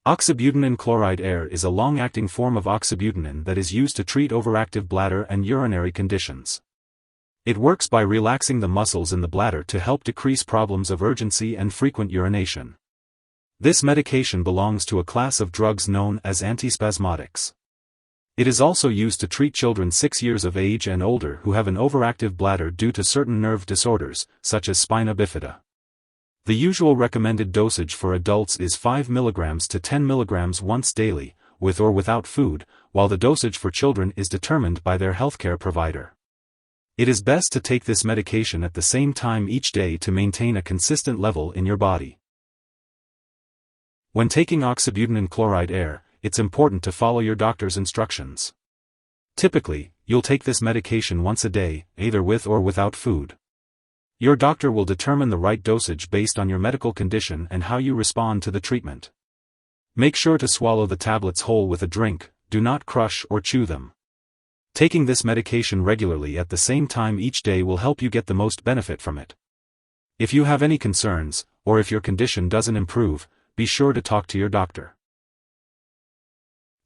Oxybutynin Chloride Er is a long-acting form of oxybutynin that is used to treat overactive bladder and urinary conditions. It works by relaxing the muscles in the bladder to help decrease problems of urgency and frequent urination. This medication belongs to a class of drugs known as antispasmodics. It is also used to treat children 6 years of age and older who have an overactive bladder due to certain nerve disorders, such as spina bifida. The usual recommended dosage for adults is 5 mg to 10 mg once daily, with or without food, while the dosage for children is determined by their healthcare provider. It is best to take this medication at the same time each day to maintain a consistent level in your body. When taking Oxybutynin Chloride Er, it's important to follow your doctor's instructions. Typically, you'll take this medication once a day, either with or without food. Your doctor will determine the right dosage based on your medical condition and how you respond to the treatment. Make sure to swallow the tablets whole with a drink, do not crush or chew them. Taking this medication regularly at the same time each day will help you get the most benefit from it. If you have any concerns, or if your condition doesn't improve, be sure to talk to your doctor.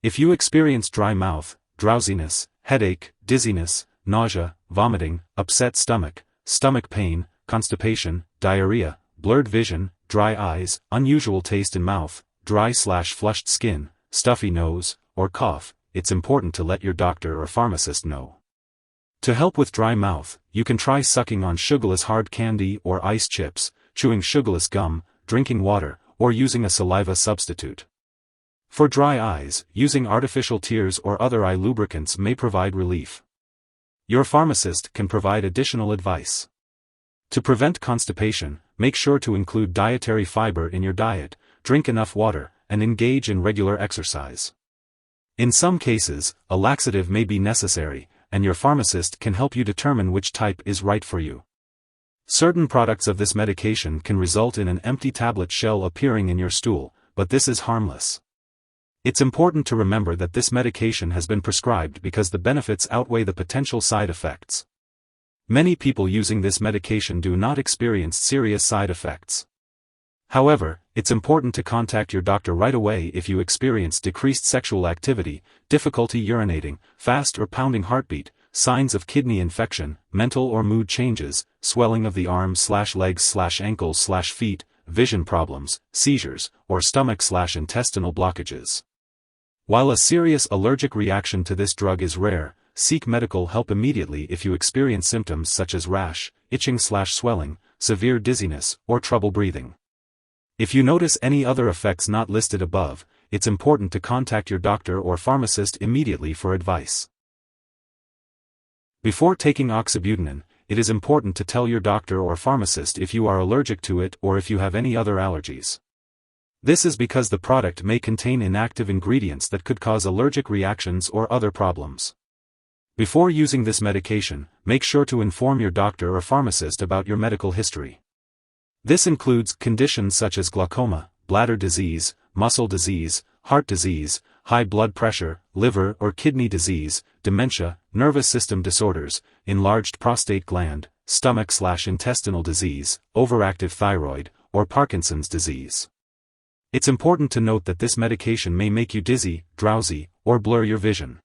If you experience dry mouth, drowsiness, headache, dizziness, nausea, vomiting, upset stomach, stomach pain, constipation, diarrhea, blurred vision, dry eyes, unusual taste in mouth, dry/flushed skin, stuffy nose, or cough, it's important to let your doctor or pharmacist know. To help with dry mouth, you can try sucking on sugarless hard candy or ice chips, chewing sugarless gum, drinking water, or using a saliva substitute. For dry eyes, using artificial tears or other eye lubricants may provide relief. Your pharmacist can provide additional advice. To prevent constipation, make sure to include dietary fiber in your diet, drink enough water, and engage in regular exercise. In some cases, a laxative may be necessary, and your pharmacist can help you determine which type is right for you. Certain products of this medication can result in an empty tablet shell appearing in your stool, but this is harmless. It's important to remember that this medication has been prescribed because the benefits outweigh the potential side effects. Many people using this medication do not experience serious side effects. However, it's important to contact your doctor right away if you experience decreased sexual activity, difficulty urinating, fast or pounding heartbeat, signs of kidney infection, mental or mood changes, swelling of the arms/legs/ankles/feet, vision problems, seizures, or stomach/intestinal blockages. While a serious allergic reaction to this drug is rare, seek medical help immediately if you experience symptoms such as rash, itching/swelling, severe dizziness, or trouble breathing. If you notice any other effects not listed above, it's important to contact your doctor or pharmacist immediately for advice. Before taking oxybutynin, it is important to tell your doctor or pharmacist if you are allergic to it or if you have any other allergies. This is because the product may contain inactive ingredients that could cause allergic reactions or other problems. Before using this medication, make sure to inform your doctor or pharmacist about your medical history. This includes conditions such as glaucoma, bladder disease, muscle disease, heart disease, high blood pressure, liver or kidney disease, dementia, nervous system disorders, enlarged prostate gland, stomach/intestinal disease, overactive thyroid, or Parkinson's disease. It's important to note that this medication may make you dizzy, drowsy, or blur your vision.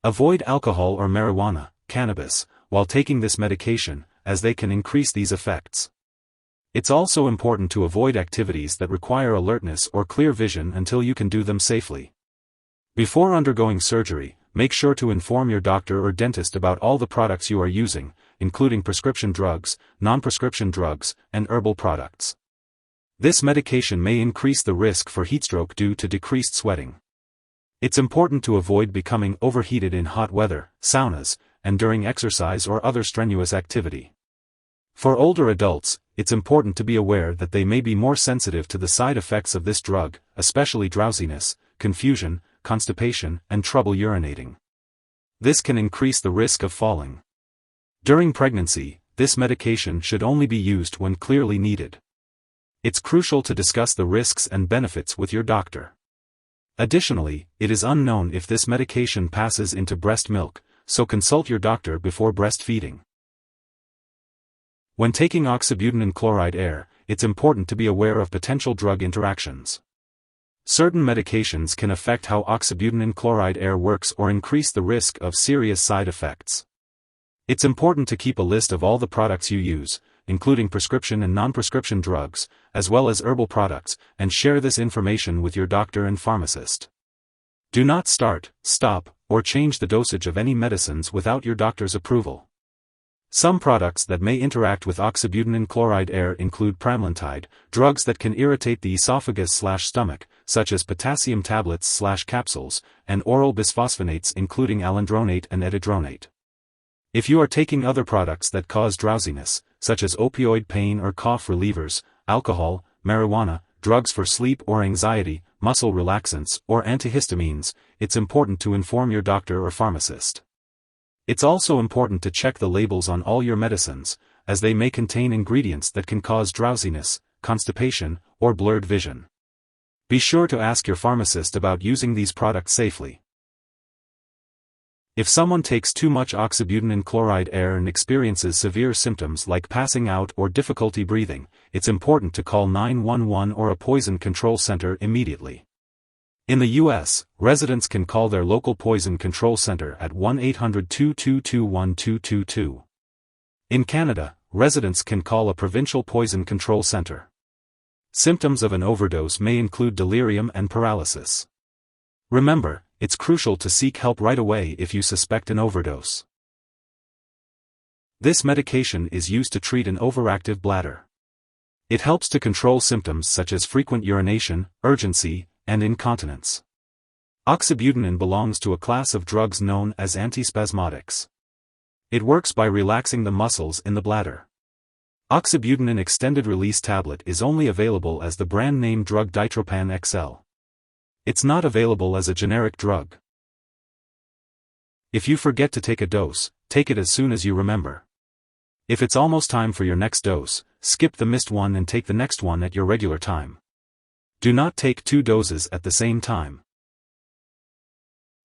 Avoid alcohol or marijuana, cannabis, while taking this medication, as they can increase these effects. It's also important to avoid activities that require alertness or clear vision until you can do them safely. Before undergoing surgery, make sure to inform your doctor or dentist about all the products you are using, including prescription drugs, non-prescription drugs, and herbal products. This medication may increase the risk for heatstroke due to decreased sweating. It's important to avoid becoming overheated in hot weather, saunas, and during exercise or other strenuous activity. For older adults, it's important to be aware that they may be more sensitive to the side effects of this drug, especially drowsiness, confusion, constipation, and trouble urinating. This can increase the risk of falling. During pregnancy, this medication should only be used when clearly needed. It's crucial to discuss the risks and benefits with your doctor. Additionally, it is unknown if this medication passes into breast milk, so consult your doctor before breastfeeding. When taking Oxybutynin Chloride Er, it's important to be aware of potential drug interactions. Certain medications can affect how oxybutynin chloride air works or increase the risk of serious side effects. It's important to keep a list of all the products you use, including prescription and non-prescription drugs, as well as herbal products, and share this information with your doctor and pharmacist. Do not start, stop, or change the dosage of any medicines without your doctor's approval. Some products that may interact with oxybutynin chloride air include pramlintide, drugs that can irritate the esophagus/stomach, such as potassium tablets/capsules, and oral bisphosphonates including alendronate and etidronate. If you are taking other products that cause drowsiness, such as opioid pain or cough relievers, alcohol, marijuana, drugs for sleep or anxiety, muscle relaxants, or antihistamines, it's important to inform your doctor or pharmacist. It's also important to check the labels on all your medicines, as they may contain ingredients that can cause drowsiness, constipation, or blurred vision. Be sure to ask your pharmacist about using these products safely. If someone takes too much oxybutynin chloride air and experiences severe symptoms like passing out or difficulty breathing, it's important to call 911 or a poison control center immediately. In the U.S., residents can call their local poison control center at 1-800-222-1222. In Canada, residents can call a provincial poison control center. Symptoms of an overdose may include delirium and paralysis. Remember, it's crucial to seek help right away if you suspect an overdose. This medication is used to treat an overactive bladder. It helps to control symptoms such as frequent urination, urgency, and incontinence. Oxybutynin belongs to a class of drugs known as antispasmodics. It works by relaxing the muscles in the bladder. Oxybutynin extended-release tablet is only available as the brand-name drug Ditropan XL. It's not available as a generic drug. If you forget to take a dose, take it as soon as you remember. If it's almost time for your next dose, skip the missed one and take the next one at your regular time. Do not take 2 doses at the same time.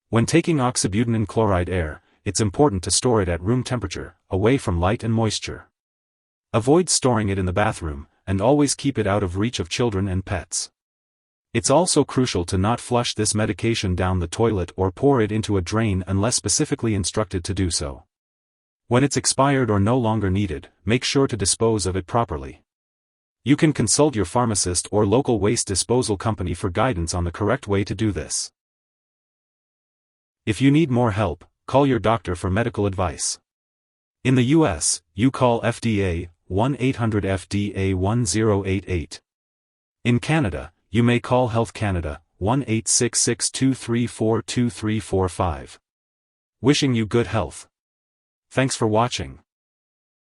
When taking oxybutynin chloride air, it's important to store it at room temperature, away from light and moisture. Avoid storing it in the bathroom, and always keep it out of reach of children and pets. It's also crucial to not flush this medication down the toilet or pour it into a drain unless specifically instructed to do so. When it's expired or no longer needed, make sure to dispose of it properly. You can consult your pharmacist or local waste disposal company for guidance on the correct way to do this. If you need more help, call your doctor for medical advice. In the U.S., you call FDA, 1-800-FDA-1088. In Canada, you may call Health Canada, 1-866-234-2345. Wishing you good health. Thanks for watching.